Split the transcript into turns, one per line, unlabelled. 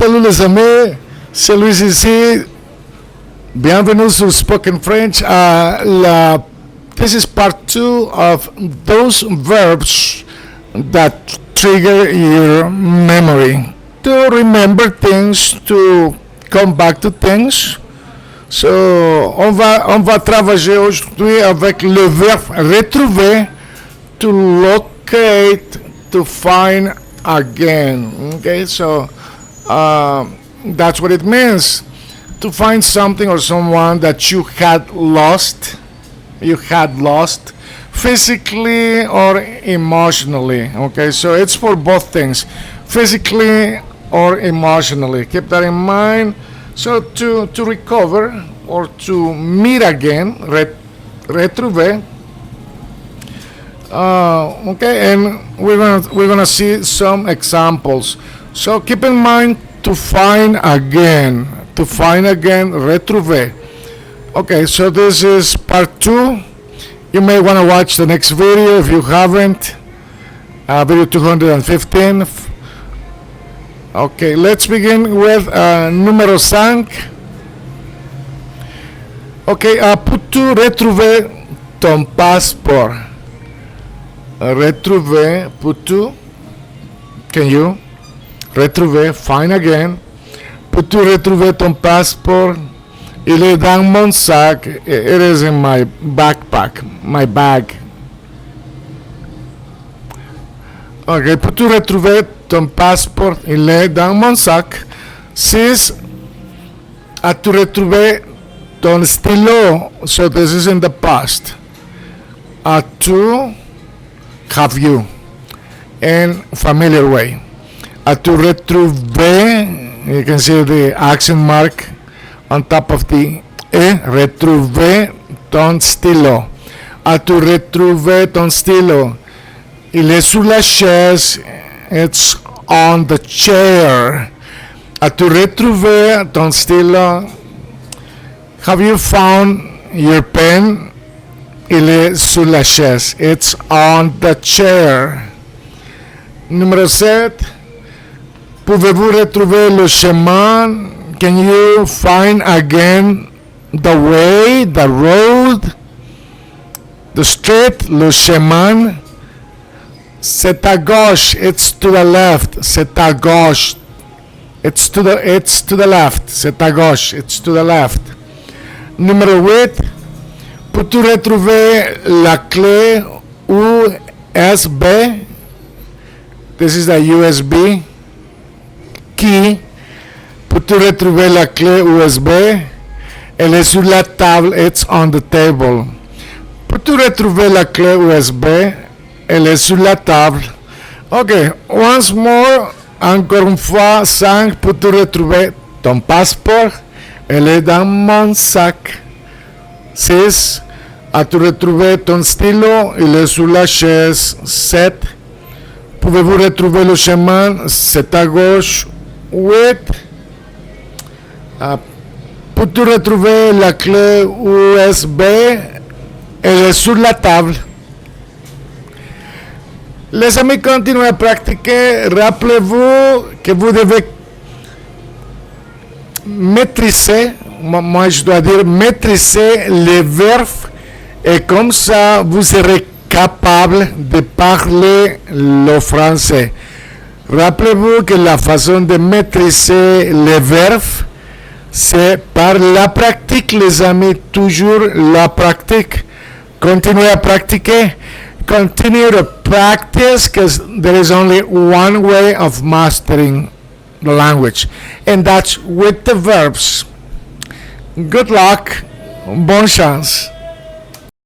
Salut les amis, c'est Luis ici. Bienvenue sur Spoken French. This is part 2 of those verbs that trigger your memory. To remember things, to come back to things. So, on va travailler aujourd'hui avec le verbe retrouver, to locate, to find again. Okay, so that's what it means. To find something or someone that you had lost physically or emotionally. Okay, so it's for both things, physically or emotionally. Keep that in mind. So to recover or to meet again, retrouver. Okay, and we're gonna see some examples. So keep in mind, to find again, retrouver. Okay, so this is part 2. You may want to watch the next video if you haven't. Video 215. Okay, let's begin with número 5. Okay, peux-tu retrouver ton passeport? Retrouver, peux-tu? Can you? Retrouver, find again. Peux-tu retrouver ton passeport? Il est dans mon sac. It is in my backpack, my bag. Ok, peux-tu retrouver ton passeport? Il est dans mon sac. 6. As-tu retrouvé ton stylo? So this is in the past. As-tu, have you, in familiar way. As-tu retrouvé? You can see the accent mark on top of the E. Retrouver ton stylo. As-tu retrouvé ton stylo? Il est sur la chaise. It's on the chair. As-tu retrouvé ton stylo? Have you found your pen? Il est sur la chaise. It's on the chair. Numéro 7. Pouvez-vous retrouver le chemin? Can you find again the way, the road, the street, le chemin? C'est à gauche, it's to the left. C'est à gauche, it's to the left. C'est à gauche, it's to the left. Numéro 8. Peux-tu retrouver la clé USB? This is the USB key. Peux-tu retrouver la clé USB? Elle est sur la table. It's on the table. Peux-tu retrouver la clé USB? Elle est sur la table. Ok, once more. Encore une fois. 5. Peux-tu retrouver ton passeport? Elle est dans mon sac. 6. As-tu retrouvé ton stylo? Il est sur la chaise. 7. Pouvez-vous retrouver le chemin? C'est à gauche. 8. Peux-tu retrouver la clé USB? Elle est sur la table. Les amis, continuez à pratiquer. Rappelez-vous que vous devez maîtriser, moi je dois dire maîtriser les verbes, et comme ça vous serez capable de parler le français. Rappelez-vous que la façon de maîtriser les verbes, c'est par la pratique, les amis, toujours la pratique. Continuez à pratiquer. Continue to practice, because there is only one way of mastering the language, and that's with the verbs. Good luck. Bonne chance.